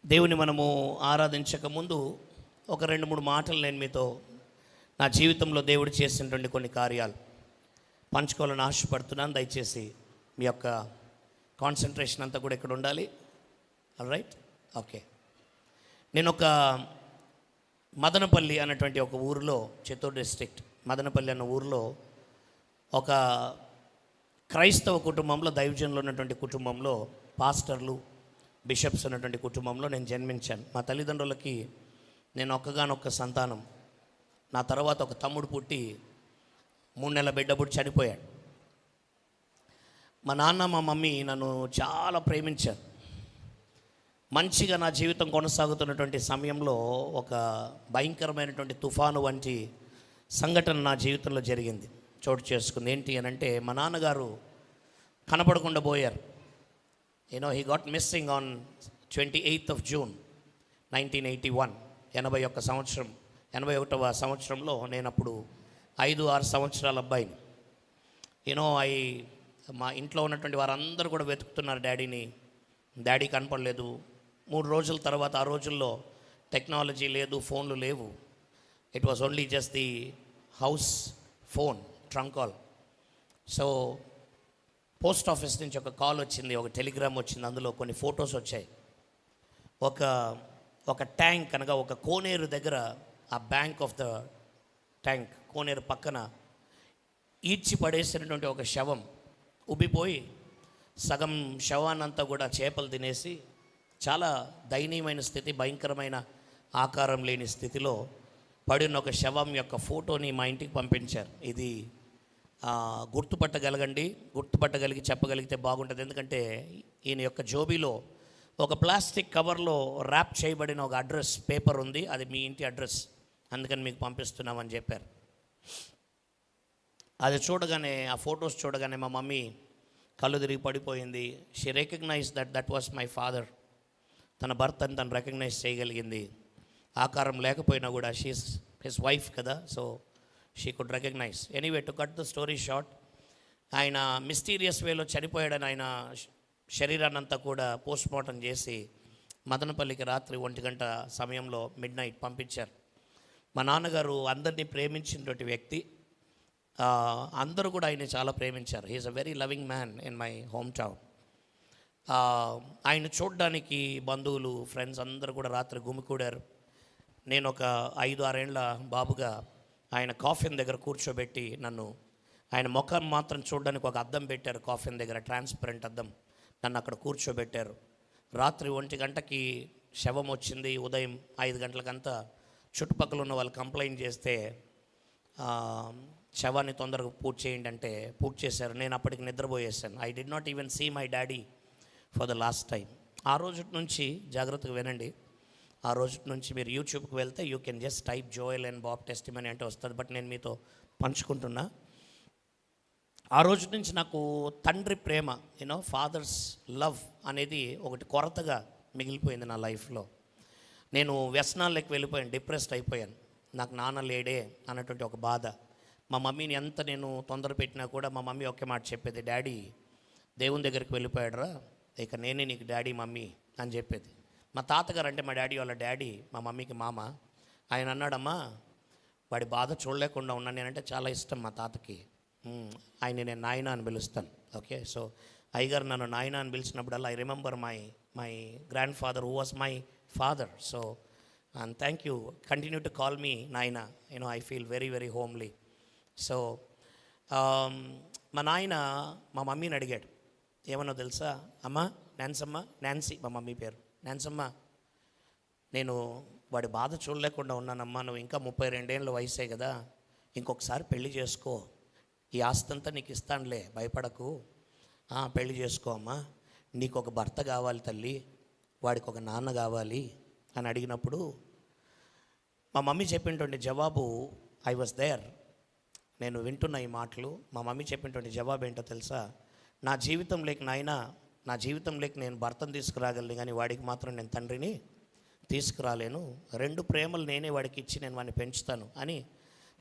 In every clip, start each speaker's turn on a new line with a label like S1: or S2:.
S1: దేవుని మనము ఆరాధించక ముందు ఒక 2-3 మాటలు నేను మీతో నా జీవితంలో దేవుడు చేసినటువంటి కొన్ని కార్యాలు పంచుకోవాలని ఆశపడుతున్నాను. దయచేసి మీ యొక్క కాన్సన్ట్రేషన్ అంతా కూడా ఇక్కడ ఉండాలి. All right, okay. నేను ఒక మదనపల్లి అన్నటువంటి ఒక ఊరిలో, చిత్తూరు డిస్ట్రిక్ట్ మదనపల్లి అన్న ఊరిలో ఒక క్రైస్తవ కుటుంబంలో, దైవజనులు ఉన్నటువంటి కుటుంబంలో, పాస్టర్లు బిషప్స్ ఉన్నటువంటి కుటుంబంలో నేను జన్మించాను. మా తల్లిదండ్రులకి నేను ఒక్కగానొక్క సంతానం. నా తర్వాత ఒక తమ్ముడు పుట్టి 3 నెలల బిడ్డ పుట్టి చనిపోయాడు. మా నాన్న మా మమ్మీ నన్ను చాలా ప్రేమించారు. మంచిగా నా జీవితం కొనసాగుతున్నటువంటి సమయంలో ఒక భయంకరమైనటువంటి తుఫాను వంటి సంఘటన నా జీవితంలో జరిగింది, చోటు చేసుకుంది. ఏంటి అని అంటే, మా నాన్నగారు కనపడకుండా పోయారు. He got missing on 28th of June 1981. 81వ సంవత్సరంలో నేను అప్పుడు 5-6 సంవత్సరాల అబ్బాయిని. మా ఇంట్లో ఉన్నటువంటి వారందరూ కూడా వెతుకుతున్నారు డాడీని. డాడీ కనపడలేదు. 3 రోజుల తర్వాత, ఆ రోజుల్లో టెక్నాలజీ లేదు, ఫోన్లు లేవు. It was only just the house phone, trunk call. So post office నుంచి ఒక కాల్ వచ్చింది, ఒక టెలిగ్రామ్ వచ్చింది. అందులో కొన్ని ఫొటోస్ వచ్చాయి. ఒక ట్యాంక్ అనగా ఒక కోనేరు దగ్గర, ఆ బ్యాంక్ ఆఫ్ ద ట్యాంక్, కోనేరు పక్కన ఈడ్చి పడేసినటువంటి ఒక శవం ఉబ్బిపోయి సగం శవాన్నంతా కూడా చేపలు తినేసి చాలా దయనీయమైన స్థితి, భయంకరమైన ఆకారం లేని స్థితిలో పడిన ఒక శవం యొక్క ఫోటోని మా ఇంటికి పంపించారు. ఇది గుర్తుపట్టగలిగి చెప్పగలిగితే బాగుంటుంది. ఎందుకంటే ఈయన యొక్క జోబీలో ఒక ప్లాస్టిక్ కవర్లో ర్యాప్ చేయబడిన ఒక అడ్రస్ పేపర్ ఉంది. అది మీ ఇంటి అడ్రస్, అందుకని మీకు పంపిస్తున్నామని చెప్పారు. అది చూడగానే, ఆ ఫొటోస్ చూడగానే మా మమ్మీ కళ్ళు తిరిగి పడిపోయింది. She recognize that was my father. తన భర్తని తను రికగ్నైజ్ చేయగలిగింది. ఆకారం లేకపోయినా కూడా షీస్ హిస్ వైఫ్ కదా, so she could recognize. Anyway, to cut the story short, ఆయన మిస్టీరియస్ వేలో చనిపోయాడని ఆయన శరీరాన్ని అంతా కూడా పోస్ట్ మార్టం చేసి మదనపల్లికి రాత్రి 1 గంట సమయంలో మిడ్నైట్ పంపించారు. మా నాన్నగారు అందరినీ ప్రేమించినటువంటి వ్యక్తి. అందరూ కూడా ఆయన్ని చాలా ప్రేమించారు. He's a very loving man in my home town. ఆయన చూడడానికి బంధువులు, ఫ్రెండ్స్ అందరూ కూడా రాత్రి గుమికూడారు. నేను ఒక 5-6 ఏళ్ళ బాబుగా ఆయన కాఫిన్ దగ్గర కూర్చోబెట్టి, నన్ను ఆయన ముఖం మాత్రం చూడడానికి ఒక అద్దం పెట్టారు కాఫిన్ దగ్గర, ట్రాన్స్పరెంట్ అద్దం. నన్ను అక్కడ కూర్చోబెట్టారు. రాత్రి 1 గంటకి శవం వచ్చింది. ఉదయం 5 గంటలకంతా చుట్టుపక్కల ఉన్న వాళ్ళు కంప్లైంట్ చేస్తే శవాన్ని తొందరగా పూర్తి చేయండి అంటే పూర్తి చేశారు. నేను అప్పటికి నిద్రపోయేసాను. I did not even see my daddy for the last time. ఆ రోజు నుంచి జాగ్రత్తగా వినండి. ఆ రోజు నుంచి మీరు యూట్యూబ్కి వెళ్తే you can just type Joel and Bob testimony అంటే వస్తుంది. బట్ నేను మీతో పంచుకుంటున్నా. ఆ రోజు నుంచి నాకు తండ్రి ప్రేమ, ఫాదర్స్ లవ్ అనేది ఒకటి కొరతగా మిగిలిపోయింది నా లైఫ్లో. నేను వ్యసనాల్లోకి వెళ్ళిపోయాను, డిప్రెస్డ్ అయిపోయాను. నాకు నాన్న లేడే అన్నటువంటి ఒక బాధ. మా మమ్మీని ఎంత నేను తొందర పెట్టినా కూడా మా మమ్మీ ఒకే మాట చెప్పేది, డాడీ దేవుని దగ్గరికి వెళ్ళిపోయాడురా, ఇక నేనే నీకు డాడీ మమ్మీ అని చెప్పేది. మా తాతగారు అంటే మా డాడీ వాళ్ళ డాడీ, మా మమ్మీకి మామ. ఆయన అన్నాడమ్మా, వాడి బాధ చూడలేకుండా ఉన్నాను. నేనంటే చాలా ఇష్టం మా తాతకి. ఆయన నేను నాయన అని పిలుస్తాను. ఓకే, సో అయ్యగారు నన్ను నాయన అని పిలిచినప్పుడల్లా I remember my grand father who was my father. So and thank you, continue to call me నాయన. I feel very very homely. So మా నాయన మా మమ్మీని అడిగాడు, ఏమన్నా తెలుసా అమ్మా, నాన్సీ మా మమ్మీ పేరు, నాన్సమ్మ, నేను వాడి బాధ చూడలేకుండా ఉన్నానమ్మా. నువ్వు ఇంకా 32 ఏళ్ళ వయసే కదా, ఇంకొకసారి పెళ్లి చేసుకో, ఈ ఆస్తంతా నీకు ఇస్తానులే, భయపడకు, పెళ్లి చేసుకో అమ్మా. నీకు ఒక భర్త కావాలి తల్లి, వాడికి ఒక నాన్న కావాలి అని అడిగినప్పుడు మా మమ్మీ చెప్పినటువంటి జవాబు, ఐ వాజ్ దేర్. నేను వింటున్న ఈ మాటలు. మా మమ్మీ చెప్పినటువంటి జవాబు ఏంటో తెలుసా? నా జీవితంలోకి నాయనా, నా జీవితంలోకి నేను భర్తను తీసుకురాగలను, కానీ వాడికి మాత్రం నేను తండ్రిని తీసుకురాలేను. 2 ప్రేమలు నేనే వాడికి ఇచ్చి నేను వాడిని పెంచుతాను అని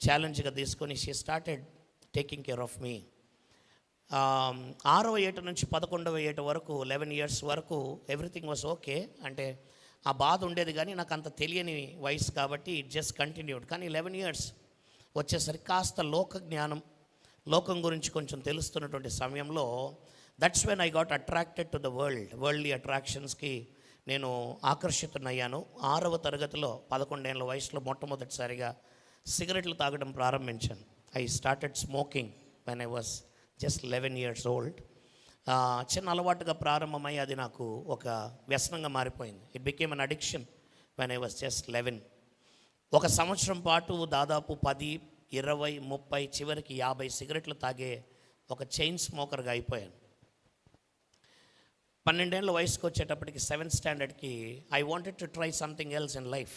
S1: ఛాలెంజ్గా తీసుకొని she started taking care of me. 6వ ఏట నుంచి 11వ ఏట వరకు 11 years వరకు ఎవ్రీథింగ్ వాజ్ ఓకే. అంటే ఆ బాధ ఉండేది, కానీ నాకు అంత తెలియని వయసు కాబట్టి ఇట్ జస్ట్ కంటిన్యూడ్. కానీ 11 ఇయర్స్ వచ్చేసరికి కాస్త లోక జ్ఞానం, లోకం గురించి కొంచెం తెలుస్తున్నటువంటి సమయంలో that's when I got attracted to the worldly అట్రాక్షన్స్కి నేను ఆకర్షితునయ్యాను. 6వ తరగతిలో 11 ఏళ్ళ వయసులో మొట్టమొదటిసారిగా సిగరెట్లు తాగడం ప్రారంభించాను. I started smoking when I was just 11 years old. చిన్న అలవాటుగా ప్రారంభమై అది నాకు ఒక వ్యసనంగా మారిపోయింది. It became an addiction when I was just 11. ఒక సంవత్సరం పాటు దాదాపు 10, 20, 30 చివరికి 50 సిగరెట్లు తాగే ఒక చైన్ స్మోకర్గా అయిపోయాను. 12 ఏళ్ళ వయసుకు వచ్చేటప్పటికి 7th స్టాండర్డ్కి I wanted to try something else in life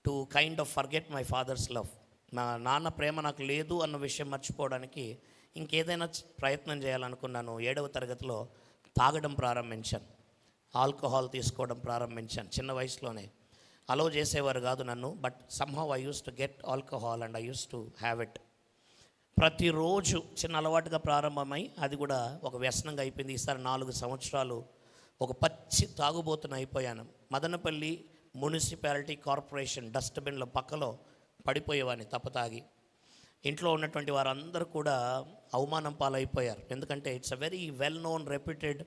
S1: to kind of forget my father's love. మా నాన్న ప్రేమ నాకు లేదు అన్న విషయం మర్చిపోవడానికి ఇంకేదైనా ప్రయత్నం చేయాలనుకున్నాను. 7వ తరగతిలో తాగడం ప్రారంభించాను, ఆల్కహాల్ తీసుకోవడం ప్రారంభించాను. చిన్న వయసులోనే అలౌ చేసేవారు కాదు నన్ను, but somehow I use to get alcohol and I use to have it. ప్రతిరోజు చిన్న అలవాటుగా ప్రారంభమై అది కూడా ఒక వ్యసనంగా అయిపోయింది. ఈసారి 4 సంవత్సరాలు ఒక పచ్చి తాగుబోతున్న అయిపోయాను. మదనపల్లి మున్సిపాలిటీ కార్పొరేషన్ డస్ట్బిన్ల పక్కలో పడిపోయేవాడిని తప్పతాగి. ఇంట్లో ఉన్నటువంటి వారందరూ కూడా అవమానం పాలైపోయారు. ఎందుకంటే it's a very well known reputed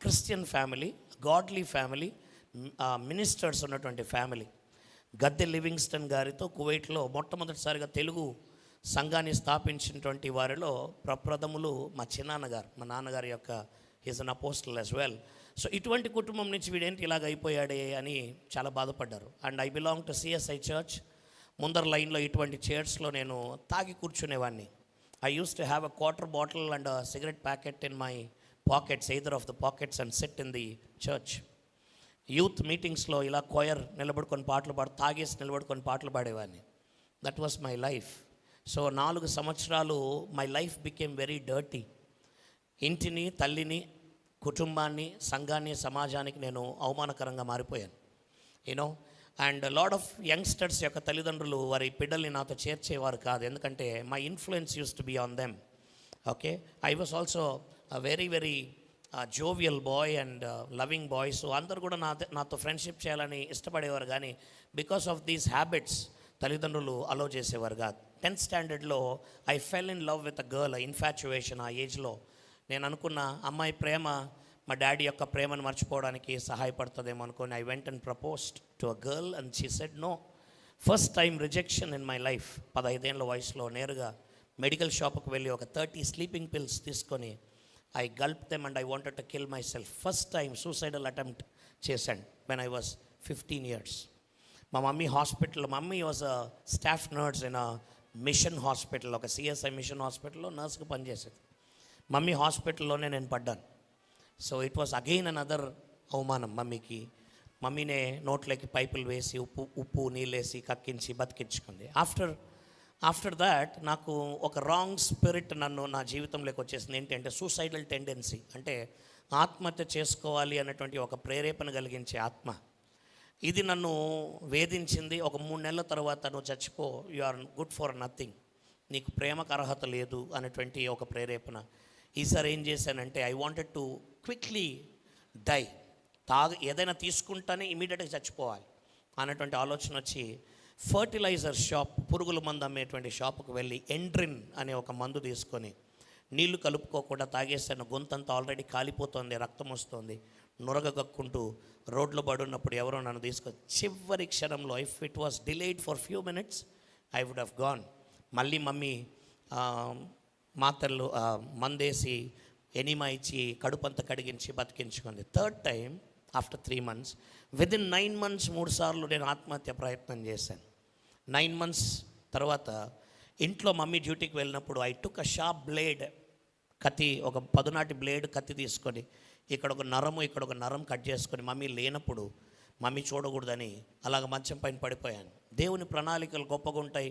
S1: Christian family, godly family, ministers ఉన్నటువంటి ఫ్యామిలీ. గద్దె లివింగ్స్టన్ గారితో కువైట్లో మొట్టమొదటిసారిగా తెలుగు సంఘాన్ని స్థాపించినటువంటి వారిలో ప్రప్రథములు మా చిన్నాన్నగారు, మా నాన్నగారి యొక్క he's an apostle as well. So ఇటువంటి కుటుంబం నుంచి వీడేంటి ఇలాగ అయిపోయాడే అని చాలా బాధపడ్డారు. And I belong to CSI church. ముందర లైన్లో ఇటువంటి చైర్స్లో నేను తాగి కూర్చునేవాడిని. I use to have a quarter bottle and cigarette packet in my pockets, either of the pockets, and sit in the church. Youth మీటింగ్స్లో ఇలా కొయర్ నిలబడుకొని పాటలు తాగేసి నిలబడుకొని పాటలు పాడేవాడిని. That was my life. So 4 సంవత్సరాలు my life became very dirty. ఇంటిని, తల్లిని, కుటుంబాన్ని, సంఘాన్ని, సమాజానికి నేను అవమానకరంగా మారిపోయాను. You know, and lot of youngsters యొక్క తల్లిదండ్రులు వారి బిడ్డల్ని నాతో చేర్చేవారు కాదు, ఎందుకంటే my influence use to be on them. Okay, I was also very very jovial boy and loving boy. So అందరు కూడా నాతో ఫ్రెండ్షిప్ చేయాలని ఇష్టపడేవారు, కానీ బికాస్ ఆఫ్ దీస్ హ్యాబిట్స్ తల్లిదండ్రులు అలో చేసేవారు కాదు. 10th స్టాండర్డ్లో I fell in love with a girl. Infatuation. ఆ ఏజ్లో నేను అనుకున్న అమ్మాయి ప్రేమ మా డాడీ యొక్క ప్రేమను మర్చిపోవడానికి సహాయపడుతుందేమో అనుకొని I went and proposed to a girl and she said no. First time rejection in my life. 15 ఏళ్ళ వయసులో నేరుగా మెడికల్ షాప్కి వెళ్ళి ఒక 30 స్లీపింగ్ పిల్స్ తీసుకొని I gulp them and I wanted to kill myself. First time suicidal attempt చేశాను when I was 15 years. మా mummy హాస్పిటల్లో, mummy was a staff nurse in a mission hospital, ఒక CSI mission హాస్పిటల్లో నర్స్గా పనిచేసేది. Mummy హాస్పిటల్లోనే నేను పడ్డాను. So it was again another అవమానం మమ్మీకి. మమ్మీనే నోట్లోకి పైపులు వేసి ఉప్పు నీళ్ళేసి కక్కించి బతికించుకుంది. ఆఫ్టర్ దాట్ నాకు ఒక రాంగ్ స్పిరిట్ నా జీవితంలోకి వచ్చేసింది. ఏంటంటే సూసైడల్ టెండెన్సీ, అంటే ఆత్మహత్య చేసుకోవాలి అన్నటువంటి ఒక ప్రేరేపణ కలిగించే ఆత్మ. ఇది నన్ను వేధించింది. ఒక 3 నెలల తర్వాత నువ్వు చచ్చిపో, you are good for nothing, నీకు ప్రేమకు అర్హత లేదు అనేటువంటి ఒక ప్రేరేపణ. ఈసారి ఏం చేశానంటే I wanted to quickly die. ఏదైనా తీసుకుంటానే ఇమీడియట్గా చచ్చిపోవాలి అన్నటువంటి ఆలోచన వచ్చి ఫర్టిలైజర్ షాప్, పురుగుల మందు అమ్మేటువంటి షాపుకు వెళ్ళి ఎండ్రిన్ అనే ఒక మందు తీసుకొని నీళ్లు కలుపుకోకుండా తాగేసాను. గొంతంతా ఆల్రెడీ కాలిపోతుంది, రక్తం వస్తుంది. నురగగక్కుంటూ రోడ్లో పడున్నప్పుడు ఎవరో నన్ను చివరి క్షణంలో, if it was delayed for few minutes I would have gone. మళ్ళీ మమ్మీ మాత్రలు మందేసి ఎనిమా ఇచ్చి కడుపంతా కడిగించి బతికించుకుంది. Third time after 3 months, within 9 months 3 సార్లు నేను ఆత్మహత్య ప్రయత్నం చేశాను. 9 months తర్వాత ఇంట్లో మమ్మీ డ్యూటీకి వెళ్ళినప్పుడు I took a sharp blade, కత్తి, ఒక పదునాటి బ్లేడ్ కత్తి తీసుకొని ఇక్కడ ఒక నరం కట్ చేసుకొని మమ్మీ లేనప్పుడు మమ్మీ చూడకూడదని అలాగ మంచం పైన పడిపోయాను. దేవుని ప్రణాళికలు గొప్పగా ఉంటాయి.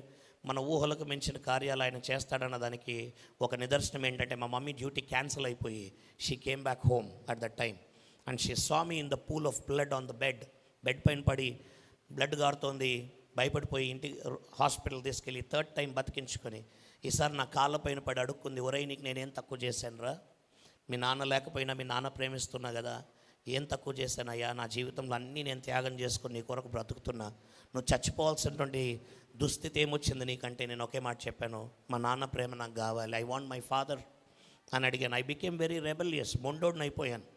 S1: మన ఊహలకు మించిన కార్యాలు ఆయన చేస్తాడన్న దానికి ఒక నిదర్శనం ఏంటంటే మా మమ్మీ డ్యూటీ క్యాన్సిల్ అయిపోయి she came back home at that time and she saw me in the pool of blood on the bed పైన పడి బ్లడ్ గారుతోంది. భయపడిపోయి ఇంటికి హాస్పిటల్ తీసుకెళ్ళి 3rd time బతికించుకొని ఈసారి నా కాళ్ళపైన పడి అడుక్కుంది, ఒరేయ్ నీకు నేనేం తక్కువ చేశాను రా, మీ నాన్న లేకపోయినా మీ నాన్న ప్రేమిస్తున్నా కదా, ఏం తక్కువ చేశానయ్యా, నా జీవితంలో అన్నీ నేను త్యాగం చేసుకొని నీ కొరకు బ్రతుకుతున్నా, నువ్వు చచ్చిపోవాల్సినటువంటి దుస్థితి ఏమొచ్చింది నీకంటే నేను ఒకే మాట చెప్పాను, మా నాన్న ప్రేమ నాకు కావాలి, ఐ వాంట్ మై ఫాదర్ అని అడిగాను. ఐ బికేమ్ వెరీ రెబెలియస్, మొండోడ్ని అయిపోయాను.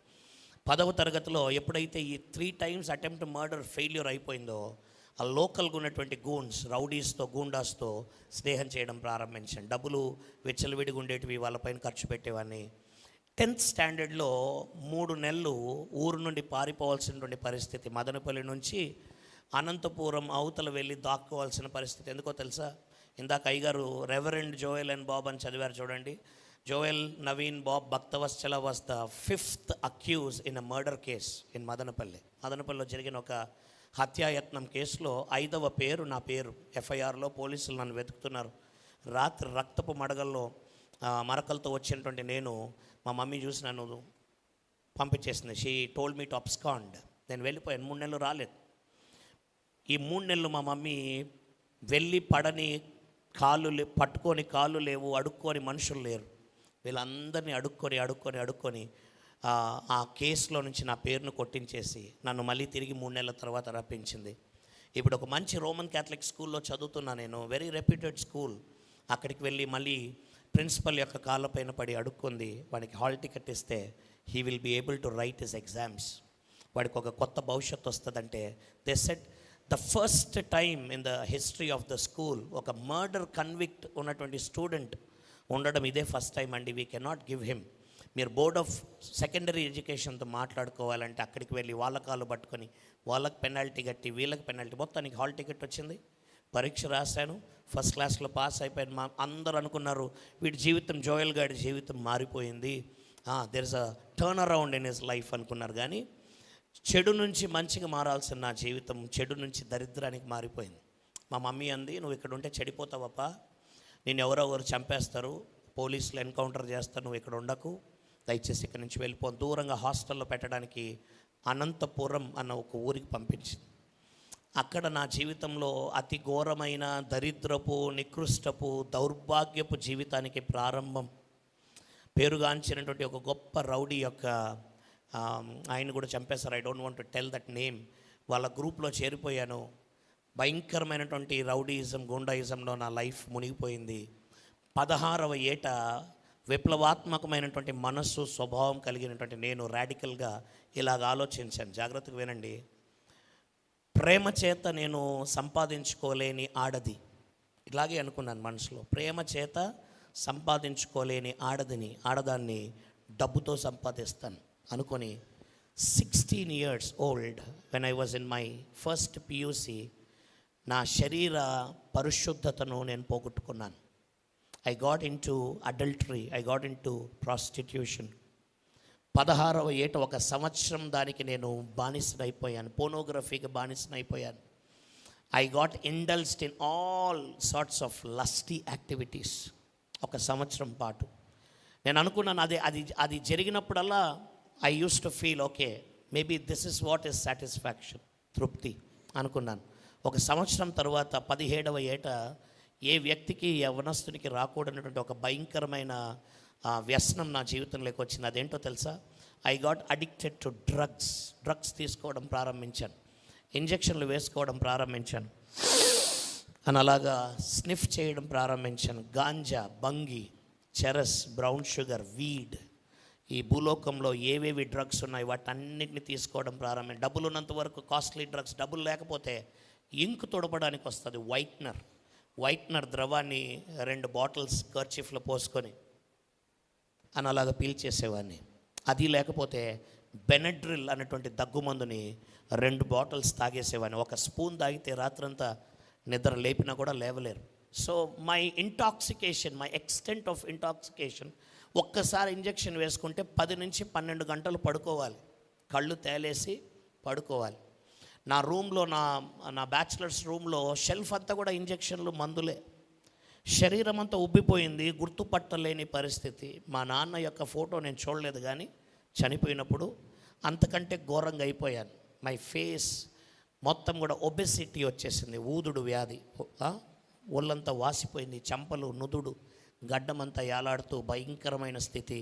S1: 10వ తరగతిలో ఎప్పుడైతే ఈ 3 times అటెంప్ట్ మర్డర్ ఫెయిల్యూర్ అయిపోయిందో, ఆ లోకల్గా ఉన్నటువంటి గూన్స్, రౌడీస్తో, గూండాస్తో స్నేహం చేయడం ప్రారంభించాను. డబ్బులు విచ్చలవిడిగా ఉండేటివి, వాళ్ళపైన ఖర్చు పెట్టేవాడిని. 10th స్టాండర్డ్లో 3 నెలలు ఊరు నుండి పారిపోవాల్సినటువంటి పరిస్థితి. మదనపల్లి నుంచి అనంతపురం అవతల వెళ్ళి దాక్కోవాల్సిన పరిస్థితి. ఎందుకో తెలుసా? ఇందాక అయ్యగారు రెవరెండ్ జోయల్ అండ్ బాబ్ అని చదివారు చూడండి. Joel Naveen Bob Bhaktavatsala was the 5th accused in a murder case in మదనపల్లిలో జరిగిన ఒక హత్యాయత్నం కేసులో 5వ పేరు నా పేరు. ఎఫ్ఐఆర్లో పోలీసులు నన్ను వెతుకుతున్నారు. రాత్రి రక్తపు మరకలతో వచ్చినటువంటి నేను, మా మమ్మీ చూసి నన్ను పంపించేసింది. She told me to abscond. నేను వెళ్ళిపోయాను. 3 నెలలు రాలేదు. ఈ 3 నెలలు మా మమ్మీ వెళ్ళి పడని పట్టుకొని కాళ్ళు లేవు, అడుక్కొని మనుషులు లేరు. వీళ్ళందరినీ అడుక్కొని ఆ కేసులో నుంచి నా పేరును కొట్టించేసి నన్ను మళ్ళీ తిరిగి 3 నెలల తర్వాత రప్పించింది. ఇప్పుడు ఒక మంచి రోమన్ క్యాథలిక్ స్కూల్లో చదువుతున్నా నేను, వెరీ రెప్యూటెడ్ స్కూల్. అక్కడికి వెళ్ళి మళ్ళీ ప్రిన్సిపల్ యొక్క కాళ్ళపైన పడి అడుక్కుంది. వాడికి హాల్ టికెట్ ఇస్తే he will be able to write his exams, వాడికి ఒక కొత్త భవిష్యత్తు వస్తుందంటే they said the first time in the history of the school ఒక మర్డర్ కన్విక్ట్ ఉన్నటువంటి స్టూడెంట్ ఉండడం ఇదే ఫస్ట్ టైం అండి. We cannot give him. మీరు బోర్డ్ ఆఫ్ సెకండరీ ఎడ్యుకేషన్తో మాట్లాడుకోవాలంటే అక్కడికి వెళ్ళి వాళ్ళ కాళ్ళు పట్టుకొని వాళ్ళకి పెనాల్టీ కట్టి వీళ్ళకి పెనాల్టీ. మొత్తానికి హాల్ టికెట్ వచ్చింది. పరీక్ష రాశాను, ఫస్ట్ క్లాస్లో పాస్ అయిపోయాను. అందరూ అనుకున్నారు వీడి జీవితం, జోయల్ గారి జీవితం మారిపోయింది, there is a turn around in his life అనుకున్నారు. కానీ చెడు నుంచి మంచిగా మారాల్సిన నా జీవితం చెడు నుంచి దరిద్రానికి మారిపోయింది. మా మమ్మీ అంది, నువ్వు ఇక్కడ ఉంటే చెడిపోతావప్పా, నేను ఎవరెవరు చంపేస్తారు, పోలీసులు ఎన్కౌంటర్ చేస్తారు, నువ్వు ఇక్కడ ఉండకు, దయచేసి ఇక్కడ నుంచి వెళ్ళిపో. దూరంగా హాస్టల్లో పెట్టడానికి అనంతపురం అన్న ఒక ఊరికి పంపించింది. అక్కడ నా జీవితంలో అతి ఘోరమైన దరిద్రపు, నికృష్టపు, దౌర్భాగ్యపు జీవితానికి ప్రారంభం. పేరుగాంచినటువంటి ఒక గొప్ప రౌడీ యొక్క ఆయన కూడా చంపేశారు. I don't want to tell that name. వాళ్ళ గ్రూప్లో చేరిపోయాను. భయంకరమైనటువంటి రౌడీయిజం, గుండాయిజంలో నా లైఫ్ మునిగిపోయింది. 16వ ఏట విప్లవాత్మకమైనటువంటి మనస్సు, స్వభావం కలిగినటువంటి నేను రాడికల్గా ఇలాగ ఆలోచించాను. జాగ్రత్తగా వినండి. ప్రేమ చేత నేను సంపాదించుకోలేని ఆడది, ఇలాగే అనుకున్నాను మనసులో. ప్రేమ చేత సంపాదించుకోలేని ఆడదాన్ని డబ్బుతో సంపాదిస్తాను అనుకొని 16 years old when I was in my first PUC నా శరీర పరిశుద్ధతను నేను పోగొట్టుకున్నాను. I got into adultery, I got into prostitution. 16వ ఏట ఒక సంవత్సరం దానికి నేను బానిసనైపోయాను, పోర్నోగ్రఫీకి బానిసనైపోయాను. I got indulged in all sorts of lusty activities. ఒక సంవత్సరం పాటు నేను అనుకున్నాను, అది జరిగినప్పుడల్లా I used to feel okay, maybe this is what is satisfaction, తృప్తి అనుకున్నాను. ఒక సంవత్సరం తర్వాత 17వ ఏట ఏ వ్యక్తికి, యవనస్తునికి రాకూడనటువంటి ఒక భయంకరమైన వ్యసనం నా జీవితంలోకి వచ్చింది. అదేంటో తెలుసా? I got addicted to drugs తీసుకోవడం ప్రారంభించాను, ఇంజెక్షన్లు వేసుకోవడం ప్రారంభించాను, అని అలాగా స్నిఫ్ చేయడం ప్రారంభించాను. గాంజా, బంగి, చెరస్, బ్రౌన్ షుగర్, వీడ్, ఈ భూలోకంలో ఏవేవి డ్రగ్స్ ఉన్నాయి వాటన్నిటిని తీసుకోవడం ప్రారంభించాను. డబ్బులు ఉన్నంత వరకు కాస్ట్లీ డ్రగ్స్, డబ్బులు లేకపోతే ఇంకు తొడపడానికి వస్తుంది వైట్నర్ ద్రవాన్ని 2 బాటిల్స్ కర్చీఫ్లో పోసుకొని అని అలాగా పీల్చేసేవాడిని. అది లేకపోతే బెనడ్రిల్ అనేటువంటి దగ్గుమందుని 2 బాటిల్స్ తాగేసేవాడిని. ఒక స్పూన్ తాగితే రాత్రంతా నిద్ర లేపినా కూడా లేవలేరు. So my extent of intoxication, ఒక్కసారి ఇంజెక్షన్ వేసుకుంటే 10 నుంచి 12 గంటలు పడుకోవాలి, కళ్ళు తేలేసి పడుకోవాలి. నా రూమ్లో, నా బ్యాచిలర్స్ రూమ్లో షెల్ఫ్ అంతా కూడా ఇంజెక్షన్లు, మందులే. శరీరం అంతా ఉబ్బిపోయింది, గుర్తుపట్టలేని పరిస్థితి. మా నాన్న యొక్క ఫోటో నేను చూడలేదు, కానీ చనిపోయినప్పుడు అంతకంటే ఘోరంగా అయిపోయాను. మై ఫేస్ మొత్తం కూడా ఒబెసిటీ వచ్చేసింది, ఊదుడు వ్యాధి, ఒళ్ళంతా వాసిపోయింది, చెంపలు, నుదుడు, గడ్డమంతా యాలాడుతూ భయంకరమైన స్థితి.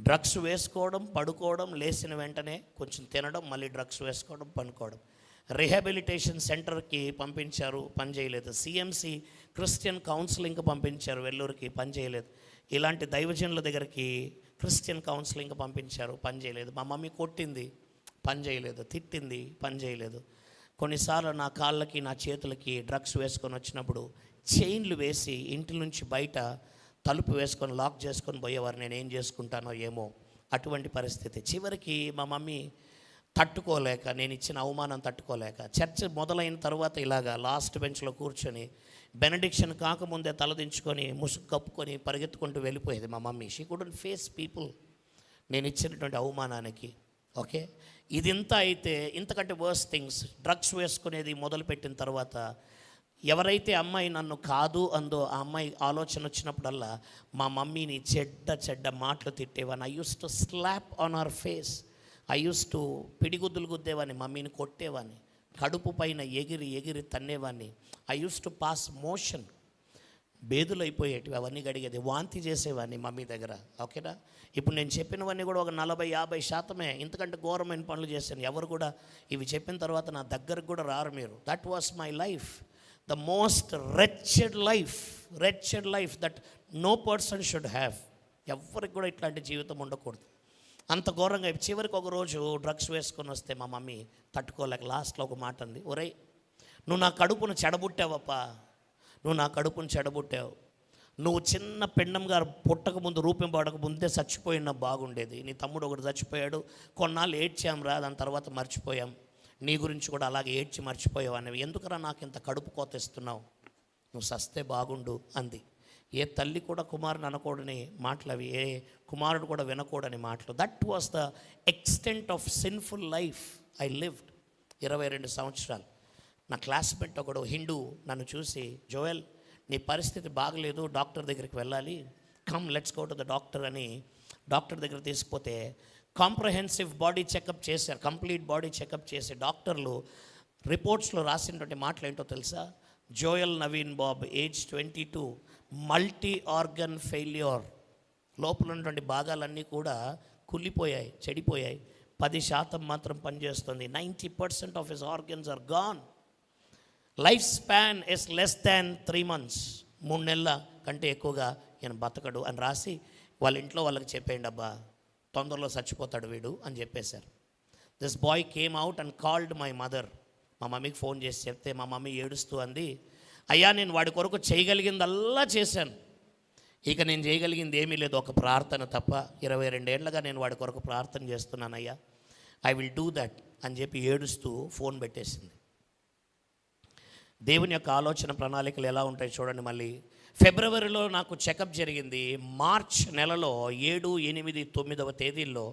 S1: డ్రగ్స్ వేసుకోవడం, పడుకోవడం, లేచిన వెంటనే కొంచెం తినడం, మళ్ళీ డ్రగ్స్ వేసుకోవడం, పనుకోవడం. రిహాబిలిటేషన్ సెంటర్కి పంపించారు, పని చేయలేదు. సిఎంసి క్రిస్టియన్ కౌన్సిలింగ్కి పంపించారు, వెల్లూరుకి, పని చేయలేదు. ఇలాంటి దైవజనుల దగ్గరికి క్రిస్టియన్ కౌన్సిలింగ్కి పంపించారు, పని చేయలేదు. మా మమ్మీ కొట్టింది, పని చేయలేదు. తిట్టింది, పని చేయలేదు. కొన్నిసార్లు నా కాళ్ళకి, నా చేతులకి డ్రగ్స్ వేసుకొని వచ్చినప్పుడు చైన్లు వేసి ఇంటి నుంచి బయట తలుపు వేసుకొని లాక్ చేసుకొని పోయేవారు. నేను ఏం చేసుకుంటానో ఏమో అటువంటి పరిస్థితి. చివరికి మా మమ్మీ తట్టుకోలేక, నేను ఇచ్చిన అవమానం తట్టుకోలేక, చర్చ మొదలైన తర్వాత ఇలాగా లాస్ట్ బెంచ్లో కూర్చొని బెనడిక్షన్ కాకముందే తలదించుకొని ముసుగు కప్పుకొని పరిగెత్తుకుంటూ వెళ్ళిపోయేది మా mummy. She couldn't face people నేను ఇచ్చినటువంటి అవమానానికి. ఓకే, ఇదింత అయితే ఇంతకంటే వర్స్ థింగ్స్. డ్రగ్స్ వేసుకునేది మొదలుపెట్టిన తర్వాత ఎవరైతే అమ్మాయి నన్ను కాదు అందో ఆ అమ్మాయి ఆలోచన వచ్చినప్పుడల్లా మా మమ్మీని చెడ్డ మాటలు తిట్టేవాడిని. I use to slap on our face. I use to పిడిగుద్దులు గుద్దేవాడిని, మమ్మీని కొట్టేవాడిని, కడుపు పైన ఎగిరి తన్నేవాడిని. I use to pass motion, బేదులు అయిపోయేటివి, అవన్నీ గడిగేది, వాంతి చేసేవాడిని మమ్మీ దగ్గర. ఓకేనా, ఇప్పుడు నేను చెప్పినవన్నీ కూడా ఒక 40-50% ఇంతకంటే ఘోరమైన పనులు చేశాను. ఎవరు కూడా ఇవి చెప్పిన తర్వాత నా దగ్గరకు కూడా రారు మీరు. That was my life, the most wretched life that no person should have. ఎవరికి కూడా ఇట్లాంటి జీవితం ఉండకూడదు. అంత ఘోరంగా. చివరికి ఒక రోజు డ్రగ్స్ వేసుకొని వస్తే మా మమ్మీ తట్టుకోలేక లాస్ట్లో ఒక మాట అంది, ఒరేయ్ నువ్వు నా కడుపును చెడబుట్టావప్పా, నువ్వు నా కడుపును చెడబుట్టావు. నువ్వు చిన్న పిండం గారు పుట్టక ముందు, రూపం పడక ముందే చచ్చిపోయినా బాగుండేది. నీ తమ్ముడు ఒకటి చచ్చిపోయాడు, కొన్నాళ్ళు ఏడ్చాం రా, దాని తర్వాత మర్చిపోయాం. నీ గురించి కూడా అలాగే ఏడ్చి మర్చిపోయావు అనేవి. ఎందుకురా నాకు ఇంత కడుపు కోతేస్తున్నావు, నువ్వు సస్తే బాగుండు అంది. ఏ తల్లి కూడా కుమారుని అనకూడని మాటలు అవి, ఏ కుమారుడు కూడా వినకూడని మాటలు. That was the extent of sinful life I lived. 22 సంవత్సరాలు. నా క్లాస్మేట్ ఒకడు హిందూ నన్ను చూసి, జోయల్ నీ పరిస్థితి బాగలేదు, డాక్టర్ దగ్గరికి వెళ్ళాలి, come let's go to the doctor అని డాక్టర్ దగ్గర తీసుకుపోతే కాంప్రహెన్సివ్ బాడీ చెకప్ చేశారు. కంప్లీట్ బాడీ చెకప్ చేసి డాక్టర్లు రిపోర్ట్స్లో రాసినటువంటి మాటలు ఏంటో తెలుసా? Joel Naveen Bob, age 22, multi organ failure. లోపల ఉన్నటువంటి భాగాలన్నీ కూడా కుళ్ళిపోయాయి, చెడిపోయాయి. 10% మాత్రం పనిచేస్తుంది. 90% of his organs are gone. Life span is less than 3 months. 3 నెలల కంటే ఎక్కువగా ఈయన బతకడు అని రాసి వాళ్ళ ఇంట్లో వాళ్ళకి చెప్పేయండి, అబ్బా తొందరలో చచ్చిపోతాడు వీడు అని చెప్పేశారు. This boy came out and called my mother. మా మమ్మీకి ఫోన్ చేసి చెప్తే మా మమ్మీ ఏడుస్తూ అంది, అయ్యా నేను వాడి కొరకు చేయగలిగిందల్లా చేశాను, ఇక నేను చేయగలిగింది ఏమీ లేదు, ఒక ప్రార్థన తప్ప. 22 ఏళ్ళగా నేను వాడి కొరకు ప్రార్థన చేస్తున్నానయ్యా, ఐ విల్ డూ దట్ అని చెప్పి ఏడుస్తూ ఫోన్ పెట్టేసింది. దేవుని యొక్క ఆలోచన ప్రణాళికలు ఎలా ఉంటాయి చూడండి. మళ్ళీ ఫిబ్రవరిలో నాకు చెకప్ జరిగింది. మార్చ్ నెలలో 7, 8, 9వ తేదీల్లో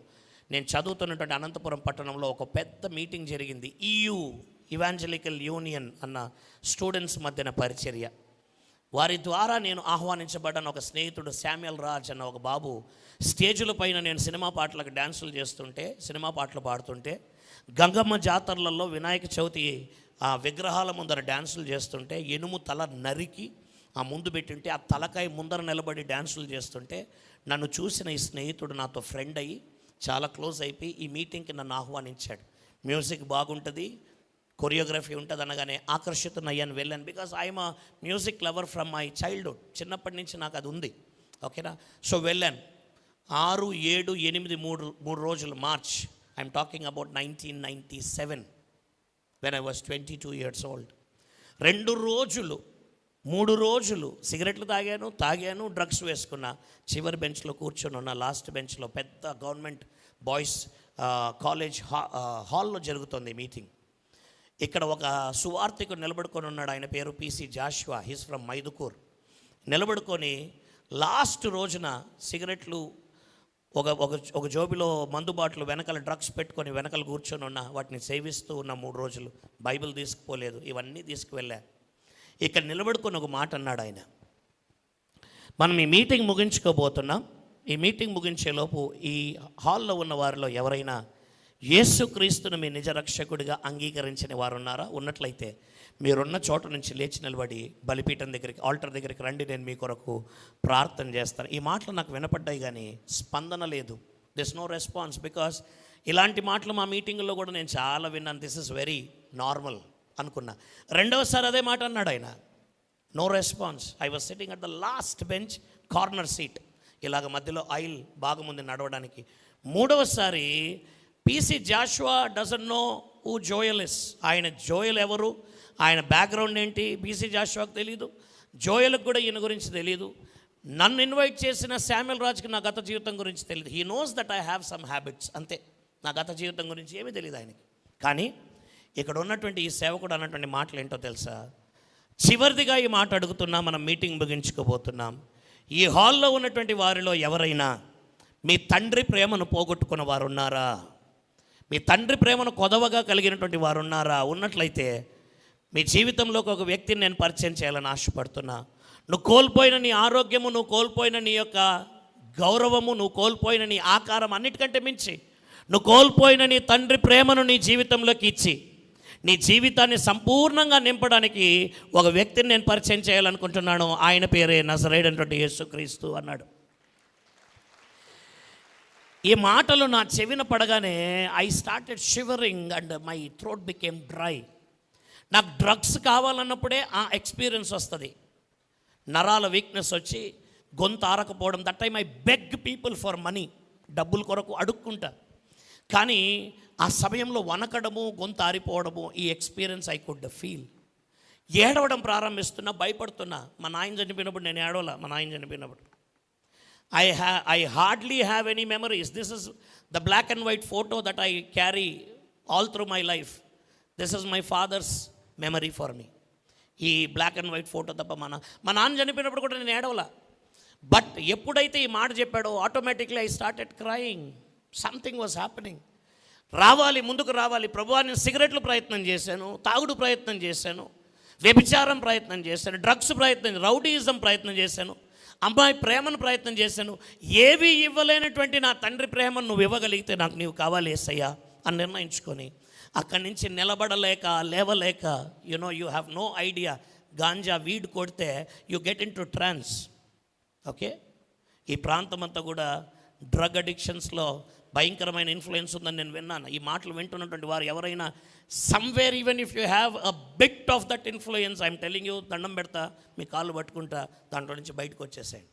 S1: నేను చదువుతున్నటువంటి అనంతపురం పట్టణంలో ఒక పెద్ద మీటింగ్ జరిగింది. EU ఇవాంజలికల్ యూనియన్ అన్న స్టూడెంట్స్ మధ్యన పరిచర్య. వారి ద్వారా నేను ఆహ్వానించబడ్డాను. ఒక స్నేహితుడు శామ్యుయల్ రాజ్ అన్న ఒక బాబు స్టేజుల పైన నేను సినిమా పాటలకు డ్యాన్సులు చేస్తుంటే, సినిమా పాటలు పాడుతుంటే, గంగమ్మ జాతరలలో వినాయక చవితి ఆ విగ్రహాల ముందర డ్యాన్సులు చేస్తుంటే, ఎనుము తల నరికి ఆ ముందు పెట్టింటే ఆ తలకాయ ముందర నిలబడి డ్యాన్సులు చేస్తుంటే నన్ను చూసిన ఈ స్నేహితుడు నాతో ఫ్రెండ్ అయ్యి చాలా క్లోజ్ అయిపోయి ఈ మీటింగ్కి నన్ను ఆహ్వానించాడు. మ్యూజిక్ బాగుంటుంది, కొరియోగ్రఫీ ఉంటుంది అనగానే ఆకర్షితున్నయ్యాను, వెళ్ళాను. Because I'm a music lover from my childhood. చిన్నప్పటి నుంచి నాకు అది ఉంది. ఓకేనా, సో వెళ్ళాను. 6, 7, 8, 3 రోజులు. March, I'm talking about 1997 when I was 22 years old. 2 రోజులు 3 రోజులు సిగరెట్లు తాగాను, డ్రగ్స్ వేసుకున్నా. చివరి బెంచ్లో కూర్చొని ఉన్న, లాస్ట్ బెంచ్లో పెద్ద గవర్నమెంట్ బాయ్స్ కాలేజ్ హాల్లో జరుగుతుంది మీటింగ్. ఇక్కడ ఒక సువార్థికుడు నిలబడుకొని ఉన్నాడు. ఆయన పేరు PC Joshua. He's from Mydukur. నిలబడుకొని లాస్ట్ రోజున సిగరెట్లు ఒక జోబిలో మందు బాటలు వెనకాల డ్రగ్స్ పెట్టుకొని వెనకాల కూర్చొని ఉన్న, వాటిని సేవిస్తూ ఉన్న 3 రోజులు. బైబిల్ తీసుకుపోలేదు, ఇవన్నీ తీసుకువెళ్ళా. ఇక్కడ నిలబడుకొని ఒక మాట అన్నాడు ఆయన, మనం ఈ మీటింగ్ ముగించుకోబోతున్నాం. ఈ మీటింగ్ ముగించేలోపు ఈ హాల్లో ఉన్న వారిలో ఎవరైనా యేసుక్రీస్తును మీ నిజ రక్షకుడిగా అంగీకరించిన వారు ఉన్నారా? ఉన్నట్లయితే మీరున్న చోట నుంచి లేచి నిలబడి బలిపీఠం దగ్గరికి, ఆల్టర్ దగ్గరికి రండి, నేను మీ కొరకు ప్రార్థన చేస్తాను. ఈ మాటలు నాకు వినపడ్డాయి కానీ స్పందన లేదు. This no response. బికాస్ ఇలాంటి మాటలు మా మీటింగుల్లో కూడా నేను చాలా విన్నాను. దిస్ ఇస్ వెరీ నార్మల్ అనుకున్నా. రెండవసారి అదే మాట అన్నాడు ఆయన. No response. I was sitting at the last bench, corner seat, ఇలాగ మధ్యలో ఐల్ భాగం ఉంది నడవడానికి. మూడవసారి PC Joshua doesn't know who Joel is. ఆయన జోయల్ ఎవరు, ఆయన బ్యాక్గ్రౌండ్ ఏంటి పీసీ జాషువాకు తెలీదు, జోయల్కి కూడా ఈయన గురించి తెలీదు. నన్ను ఇన్వైట్ చేసిన శామ్యుల్ రాజ్కి నా గత జీవితం గురించి తెలియదు. He knows that I have some habits, అంతే. నా గత జీవితం గురించి ఏమీ తెలియదు ఆయనకి. కానీ ఇక్కడ ఉన్నటువంటి ఈ సేవకుడు అన్నటువంటి మాటలు ఏంటో తెలుసా? చివరిదిగా ఈ మాట అడుగుతున్నా, మనం మీటింగ్ ముగించుకోబోతున్నాం. ఈ హాల్లో ఉన్నటువంటి వారిలో ఎవరైనా మీ తండ్రి ప్రేమను పోగొట్టుకున్న వారు ఉన్నారా? మీ తండ్రి ప్రేమను కొదవగా కలిగినటువంటి వారు ఉన్నారా? ఉన్నట్లయితే మీ జీవితంలోకి ఒక వ్యక్తిని నేను పరిచయం చేయాలని ఆశపడుతున్నా. నువ్వు కోల్పోయిన నీ ఆరోగ్యము, నువ్వు కోల్పోయిన నీ యొక్క గౌరవము, నువ్వు కోల్పోయిన నీ ఆకారం, అన్నిటికంటే మించి నువ్వు కోల్పోయిన నీ తండ్రి ప్రేమను నీ జీవితంలోకి ఇచ్చి నీ జీవితాన్ని సంపూర్ణంగా నింపడానికి ఒక వ్యక్తిని నేను పరిచయం చేయాలనుకుంటున్నాను. ఆయన పేరే నజరేయుడైనటువంటి యేసుక్రీస్తు అన్నాడు. ఈ మాటలు నా చెవిన పడగానే I started shivering and my throat became dry. నాకు డ్రగ్స్ కావాలన్నప్పుడే ఆ ఎక్స్పీరియన్స్ వస్తుంది. నరాల వీక్నెస్ వచ్చి గొంతు ఆరకపోవడం. That time I beg people for money, డబ్బుల కొరకు అడుక్కుంటా. కానీ ఆ సమయంలో వనకడము, గొంతు ఆరిపోవడము, ఈ ఎక్స్పీరియన్స్ ఐ కుడ్ ఫీల్. ఏడవడం ప్రారంభిస్తున్నా, భయపడుతున్నా. మా నాయన చనిపోయినప్పుడు నేను ఏడవలా. మా నాయన చనిపోయినప్పుడు I hardly have any memories. This is the black and white photo that I carry all through my life. This is my father's memory for me. ఈ బ్లాక్ అండ్ వైట్ ఫోటో తప్ప మా నాన్న చనిపోయినప్పుడు కూడా నేను ఏడవలా. బట్ ఎప్పుడైతే ఈ మాట చెప్పాడో automatically I started crying. Something was happening. రావాలి, ముందుకు రావాలి. ప్రభువా, నేను సిగరెట్లు ప్రయత్నం చేశాను, తాగుడు ప్రయత్నం చేశాను, వ్యభిచారం ప్రయత్నం చేశాను, డ్రగ్స్ ప్రయత్నం, రౌడీయిజం ప్రయత్నం చేశాను, అమ్మాయి ప్రేమను ప్రయత్నం చేశాను. ఏవి ఇవ్వలేనటువంటి నా తండ్రి ప్రేమను నువ్వు ఇవ్వగలిగితే నాకు నీవు కావాలి యేసయ్యా అని నిర్ణయించుకొని అక్కడి నుంచి నిలబడలేక, లేవలేక, you have no idea. Ganja, weed కొడితే you get in to trance. Okay, ఈ ప్రాంతం అంతా కూడా డ్రగ్ అడిక్షన్స్లో భయంకరమైన ఇన్ఫ్లుయెన్స్ ఉందని నేను విన్నాను. ఈ మాటలు వింటున్నటువంటి వారు ఎవరైనా somewhere, even if you have a bit of that influence, I'm telling you, దండం పెడతా, మీ కాళ్ళు పట్టుకుంటా, దాంట్లో నుంచి బయటకు వచ్చేసాయి.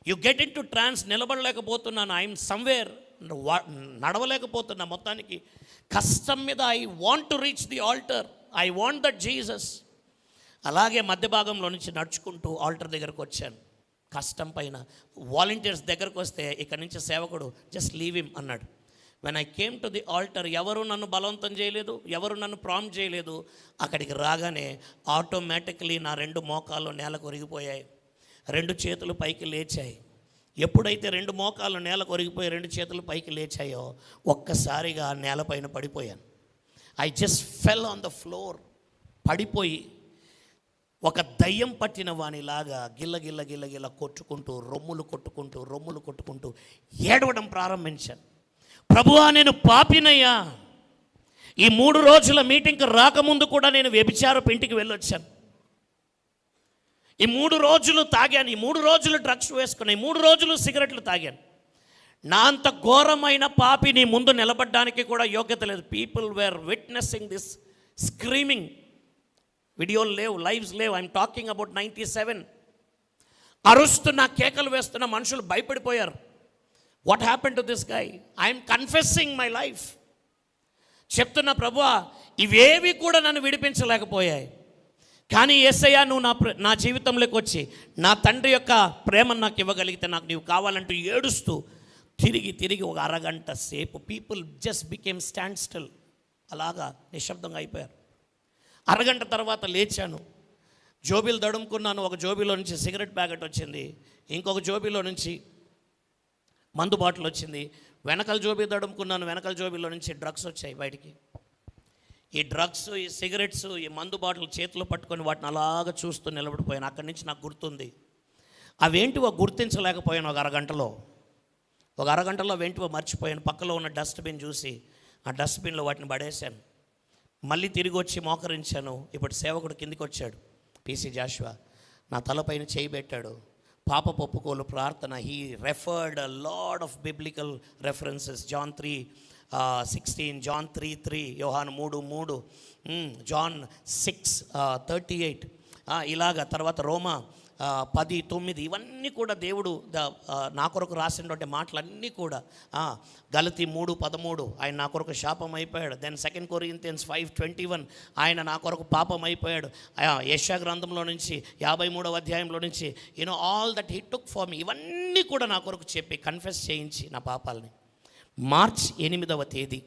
S1: You get in to trance. నిలబడలేకపోతున్నాను, ఐఎమ్ సమ్వేర్, నడవలేకపోతున్నా. మొత్తానికి కష్టం మీద I want to reach the altar, I want that Jesus. అలాగే మధ్య భాగంలో నుంచి నడుచుకుంటూ ఆల్టర్ దగ్గరకు వచ్చాను. కష్టం పైన వాలంటీర్స్ దగ్గరకు వస్తే ఇక్కడ నుంచి సేవకుడు జస్ట్ లీవ్ హిమ్ అన్నాడు. When I came to the altar, ఎవరు నన్ను బలవంతం చేయలేదు, ఎవరు నన్ను ప్రాంప్ట్ చేయలేదు. అక్కడికి రాగానే ఆటోమేటిక్లీ నా 2 మోకాళ్ళు నేలకు ఒరిగిపోయాయి, 2 చేతులు పైకి లేచాయి. ఎప్పుడైతే 2 మోకాళ్ళు నేలకు ఒరిగిపోయి 2 చేతులు పైకి లేచాయో ఒక్కసారిగా నేలపైన పడిపోయాను. I just fell on the floor. పడిపోయి ఒక దయ్యం పట్టిన వానిలాగా గిల్ల గిల్ల గిల్ల గిల్ల కొట్టుకుంటూ, రొమ్ములు కొట్టుకుంటూ ఏడవడం ప్రారంభించాను. ప్రభువా, నేను పాపినయ్యా. ఈ 3 రోజుల మీటింగ్కి రాకముందు కూడా నేను వ్యభిచారపు ఇంటికి వెళ్ళొచ్చాను. ఈ 3 రోజులు తాగాను, ఈ 3 రోజులు డ్రగ్స్ వేసుకున్నాను, ఈ 3 రోజులు సిగరెట్లు తాగాను. నా అంత ఘోరమైన పాపి నీ ముందు నిలబడడానికి కూడా యోగ్యత లేదు. People were witnessing this screaming. వీడియోలు లేవు, లైవ్స్ లేవు. I'm talking about 97. అరుస్తున్న, కేకలు వేస్తున్న మనుషులు భయపడిపోయారు. What happen to this guy? I'm confessing my life. చెప్తున్నా, ప్రభువా, ఇవేవి కూడా నన్ను విడిపించలేకపోయాయి. కానీ యేసయ్యా, నువ్వు నా జీవితంలోకి వచ్చి నా తండ్రి యొక్క ప్రేమను నాకు ఇవ్వగలిగితే నాకు నీవు కావాలంటూ ఏడుస్తూ తిరిగి ఒక అరగంట సేపు people just became stand still. అలాగా నిశ్శబ్దంగా అయిపోయారు. అరగంట తర్వాత లేచాను, జోబీలు దడుముకున్నాను. ఒక జోబీలో నుంచి సిగరెట్ ప్యాకెట్ వచ్చింది, ఇంకొక జోబీలో నుంచి మందు బాటిల్ వచ్చింది. వెనకల జోబీ దడుముకున్నాను, వెనకల జోబీలో నుంచి డ్రగ్స్ వచ్చాయి బయటికి. ఈ డ్రగ్స్, ఈ సిగరెట్స్, ఈ మందు బాటిల్ చేతిలో పట్టుకొని వాటిని అలాగా చూస్తూ నిలబడిపోయాను. అక్కడి నుంచి నాకు గుర్తుంది. అవేంటివో గుర్తించలేకపోయాను. ఒక అరగంటలో అవేంటివో మర్చిపోయాను. పక్కలో ఉన్న డస్ట్బిన్ చూసి ఆ డస్ట్బిన్లో వాటిని పడేశాను. మళ్ళీ తిరిగి వచ్చి మోకరించాను. ఇప్పుడు సేవకుడు కిందికి వచ్చాడు, పీసీ జాషువా. నా తలపైన చేయి పెట్టాడు. పాప ఒప్పుకోలు ప్రార్థన. He referred a lot of biblical references. John 3:16, John 3:3, యోహాను 3:3, John 6:38, ఇలాగ తర్వాత రోమా 10:9, ఇవన్నీ కూడా దేవుడు నా కొరకు రాసినటువంటి మాటలన్నీ కూడా. గలతీ 3:13, ఆయన నా కొరకు శాపం అయిపోయాడు. దెన్ 2 Corinthians 5:21, ఆయన నా కొరకు పాపం అయిపోయాడు. యెషయా గ్రంథంలో నుంచి 53వ అధ్యాయంలో నుంచి all that he took for me, ఇవన్నీ కూడా నా కొరకు చెప్పి కన్ఫెస్ చేయించి నా పాపాలని. మార్చ్ 8వ తేదీ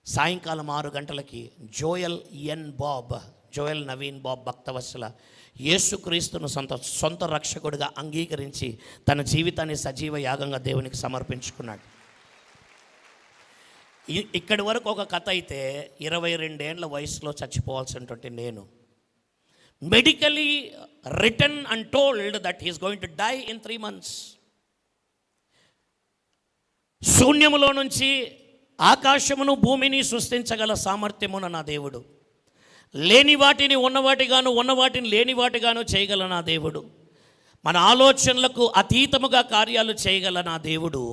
S1: సాయంకాలం 6 గంటలకి జోయల్ నవీన్ బాబ్ భక్తవత్సల యేసుక్రీస్తును సొంత రక్షకుడిగా అంగీకరించి తన జీవితాన్ని సజీవ యాగంగా దేవునికి సమర్పించుకున్నాడు. ఇక్కడి వరకు ఒక కథ అయితే 22 ఏళ్ల వయసులో చచ్చిపోవాల్సినటువంటి నేను, medically written and told that he's going to die in 3 months. శూన్యములో నుంచి ఆకాశమును భూమిని సృష్టించగల సామర్థ్యమున నా దేవుడు, లేని వాటిని ఉన్నవాటిగాను ఉన్నవాటిని లేని వాటిగాను చేయగల నా దేవుడు, మన ఆలోచనలకు అతీతముగా కార్యాలు చేయగల నా దేవుడు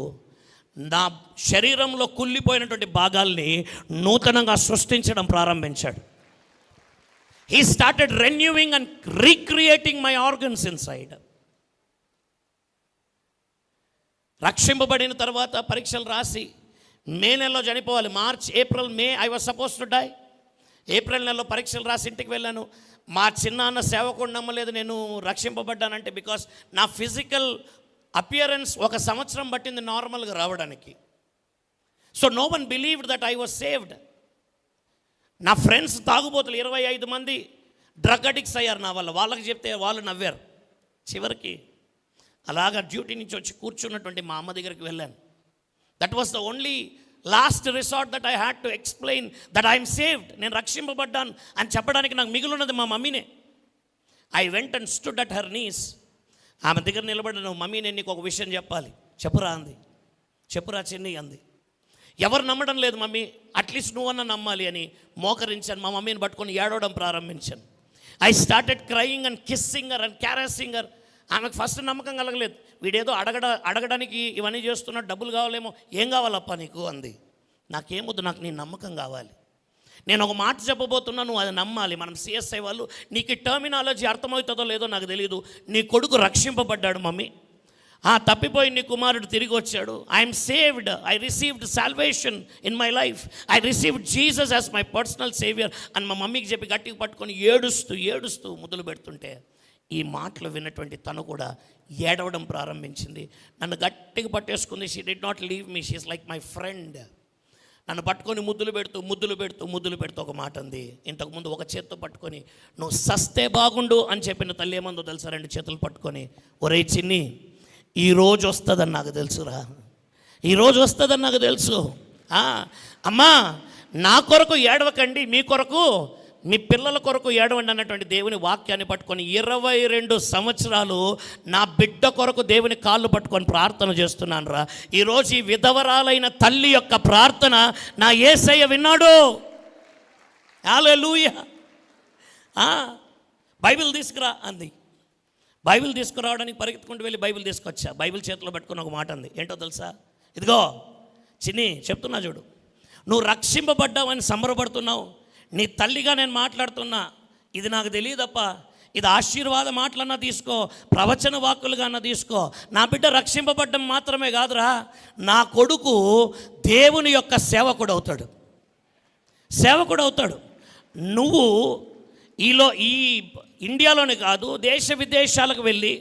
S1: నా శరీరంలో కుళ్ళిపోయినటువంటి భాగాల్ని నూతనంగా సృష్టించడం ప్రారంభించాడు. He started renewing and recreating my organs inside. రక్షింపబడిన తర్వాత పరీక్షలు రాసి మే నెలలో చనిపోవాలి. March, April, May I was suppose to die. April నెలలో పరీక్షలు రాసి ఇంటికి వెళ్ళాను. మా చిన్నాన్న సేవకుడు నమ్మలేదు నేను రక్షింపబడ్డానంటే. బికాస్ నా ఫిజికల్ అపియరెన్స్ 1 సంవత్సరం పట్టింది నార్మల్గా రావడానికి. So no one believed that I was saved. నా ఫ్రెండ్స్ తాగుబోతులు 25 మంది డ్రగ్ అడిక్ట్స్ అయ్యారు నా వల్ల. వాళ్ళకి చెప్తే వాళ్ళు నవ్వారు. చివరికి అలాగా డ్యూటీ నుంచి వచ్చి కూర్చున్నటువంటి మా అమ్మ దగ్గరికి వెళ్ళాను. That was the only last resort that I had to explain that I'm saved, నేను రక్షింపబడ్డాను అని చెప్పడానికి నాకు మిగిలినది మా మమ్మీనే. I went and stood at her knees. ఆమె దగ్గర నిలబడ్డాను. మమ్మీ, నేను నీకు ఒక విషయం చెప్పాలి. చెప్పురా అంది. చెప్పురా చిన్ని అంది. ఎవరు నమ్మడం లేదు మమ్మీ, అట్లీస్ట్ నువ్వన్నా నమ్మాలి అని మోకరించాను. మా మమ్మీని పట్టుకొని ఏడవడం ప్రారంభించాను. I started crying and kissing her and caressing her. ఆమెకు ఫస్ట్ నమ్మకం కలగలేదు. వీడేదో అడగడానికి ఇవన్నీ చేస్తున్నాడు, డబ్బులు కావాలేమో. ఏం కావాలప్ప నీకు అంది. నాకేమొద్దు, నాకు నీ నమ్మకం కావాలి. నేను ఒక మాట చెప్పబోతున్నాను, అది నమ్మాలి. మనం సిఎస్ఐ వాళ్ళు, నీకు ఈ టర్మినాలజీ అర్థమవుతుందో లేదో నాకు తెలియదు. నీ కొడుకు రక్షింపబడ్డాడు మమ్మీ, తప్పిపోయి నీ కుమారుడు తిరిగి వచ్చాడు. I'm saved, I received salvation in my life, I received Jesus as my personal saviour అని మా మమ్మీకి చెప్పి గట్టిగా పట్టుకొని ఏడుస్తూ ముద్దులు పెడుతుంటే ఈ మాటలు విన్నటువంటి తను కూడా ఏడవడం ప్రారంభించింది. నన్ను గట్టిగా పట్టేసుకుంది. She did not leave me, she is like my friend. నన్ను పట్టుకొని ముద్దులు పెడుతూ ఒక మాట అంది. ఇంతకుముందు ఒక చేత్తో పట్టుకొని నువ్వు సస్తే బాగుండు అని చెప్పిన తల్లి ఏమందో తెలుసా? 2 చేతులు పట్టుకొని, ఒరే చిన్ని, ఈరోజు వస్తుందని నాకు తెలుసురా, ఈరోజు వస్తుందని నాకు తెలుసు. అమ్మా, నా కొరకు ఏడవకండి, మీ కొరకు, మీ పిల్లల కొరకు ఏడవండి అన్నటువంటి దేవుని వాక్యాన్ని పట్టుకొని 22 సంవత్సరాలు నా బిడ్డ కొరకు దేవుని కాళ్ళు పట్టుకొని ప్రార్థన చేస్తున్నాను రా. ఈరోజు ఈ విధవరాలైన తల్లి యొక్క ప్రార్థన నా యేసయ్య విన్నాడు. హల్లెలూయా. బైబిల్ తీసుకురా అంది. బైబిల్ తీసుకురావడానికి పరిగెత్తుకుంటూ వెళ్ళి బైబిల్ తీసుకొచ్చా. బైబిల్ చేతిలో పెట్టుకుని ఒక మాట అంది. ఏంటో తెలుసా? ఇదిగో చిన్ని, చెప్తున్నా చూడు, నువ్వు రక్షింపబడ్డావని సంబరపడుతున్నావు. నీ తల్లిగా నేను మాట్లాడుతున్నా. ఇది నాకు తెలియదప్ప, ఇది ఆశీర్వాద మాటలన్నా తీసుకో, ప్రవచన వాక్కులుగా తీసుకో. నా బిడ్డ రక్షింపబడ్డం మాత్రమే కాదురా, నా కొడుకు దేవుని యొక్క సేవకుడు అవుతాడు. నువ్వు ఈ ఇండియాలోనే కాదు, దేశ విదేశాలకు వెళ్ళి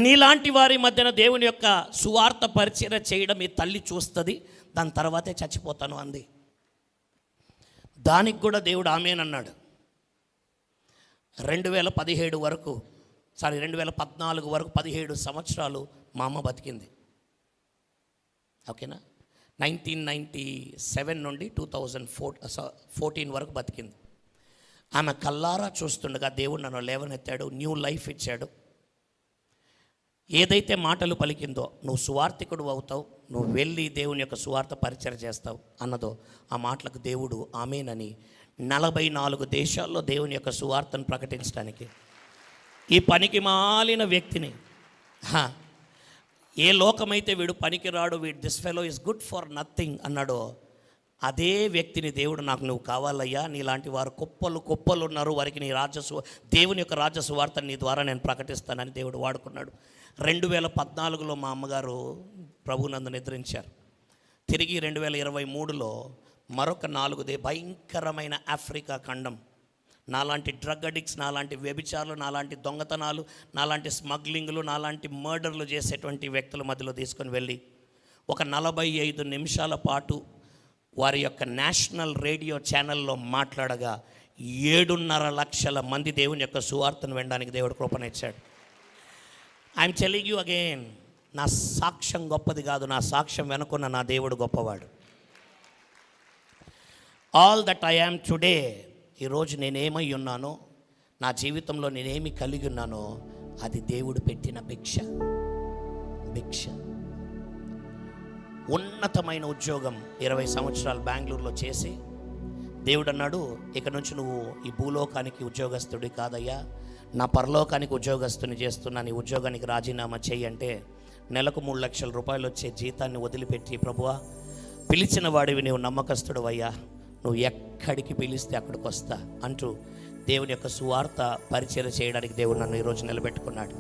S1: నీలాంటి వారి మధ్యన దేవుని యొక్క సువార్త పరిచర్య చేయడం ఈ తల్లి చూస్తుంది. దాని తర్వాతే చచ్చిపోతాను అంది. దానికి కూడా దేవుడు ఆమేనన్నాడు. 2014 వరకు 17 సంవత్సరాలు మా అమ్మ బతికింది. ఓకేనా? 1997 నుండి 2014 వరకు బతికింది. ఆమె కల్లారా చూస్తుండగా దేవుడు నన్ను లేవనెత్తాడు, న్యూ లైఫ్ ఇచ్చాడు. ఏదైతే మాటలు పలికిందో, నువ్వు సువార్థికుడు అవుతావు, నువ్వు వెళ్ళి దేవుని యొక్క సువార్త పరిచయం చేస్తావు అన్నదో, ఆ మాటలకు దేవుడు ఆమేనని 44 దేశాల్లో దేవుని యొక్క సువార్తను ప్రకటించడానికి ఈ పనికి మాలిన వ్యక్తిని హా, ఏ లోకమైతే వీడు పనికిరాడు, వీడు this fellow is good for nothing అన్నాడో, అదే వ్యక్తిని దేవుడు నాకు నువ్వు కావాలయ్యా, నీలాంటి వారు కుప్పలు ఉన్నారు, వారికి నీ దేవుని యొక్క రాజ్య సువార్తను నీ ద్వారా నేను ప్రకటిస్తానని దేవుడు వాడుకున్నాడు. 2014లో మా అమ్మగారు ప్రభునందు నిద్రించారు. తిరిగి 2023లో మరొక 4 భయంకరమైన ఆఫ్రికా ఖండం, నాలాంటి డ్రగ్ అడిక్ట్స్, నాలాంటి వ్యభిచారులు, నాలాంటి దొంగతనాలు, నాలాంటి స్మగ్లింగ్లు, నాలాంటి మర్డర్లు చేసేటువంటి వ్యక్తుల మధ్యలో తీసుకొని వెళ్ళి ఒక 45 నిమిషాల పాటు వారి యొక్క నేషనల్ రేడియో ఛానల్లో మాట్లాడగా 7.5 లక్షల మంది దేవుని యొక్క సువార్తను వినడానికి దేవుడు కృపనిచ్చాడు. ఐఎమ్ టెల్లింగ్ యూ అగైన్, నా సాక్ష్యం గొప్పది కాదు, నా సాక్ష్యం వెనుకున్న నా దేవుడు గొప్పవాడు. All that I am today, ఈరోజు నేనేమై ఉన్నానో, నా జీవితంలో నేనేమి కలిగి ఉన్నానో అది దేవుడు పెట్టిన భిక్ష. ఉన్నతమైన ఉద్యోగం 20 సంవత్సరాలు బెంగళూరులో చేసి దేవుడు అన్నాడు, ఇక నుంచి నువ్వు ఈ భూలోకానికి ఉద్యోగస్తుడి కాదయ్యా, నా పరలోకానికి ఉద్యోగస్తుని చేస్తున్నా, నీ ఉద్యోగానికి రాజీనామా చెయ్యి అంటే నెలకు 3 లక్షల రూపాయలు వచ్చే జీతాన్ని వదిలిపెట్టి, ప్రభువా పిలిచిన వాడివి, నువ్వు నమ్మకస్తుడు అయ్యా, నువ్వు ఎక్కడికి పిలిస్తే అక్కడికి వస్తా అంటూ దేవుని యొక్క సువార్త పరిచయం చేయడానికి దేవుడు నన్ను ఈరోజు నిలబెట్టుకున్నాడు.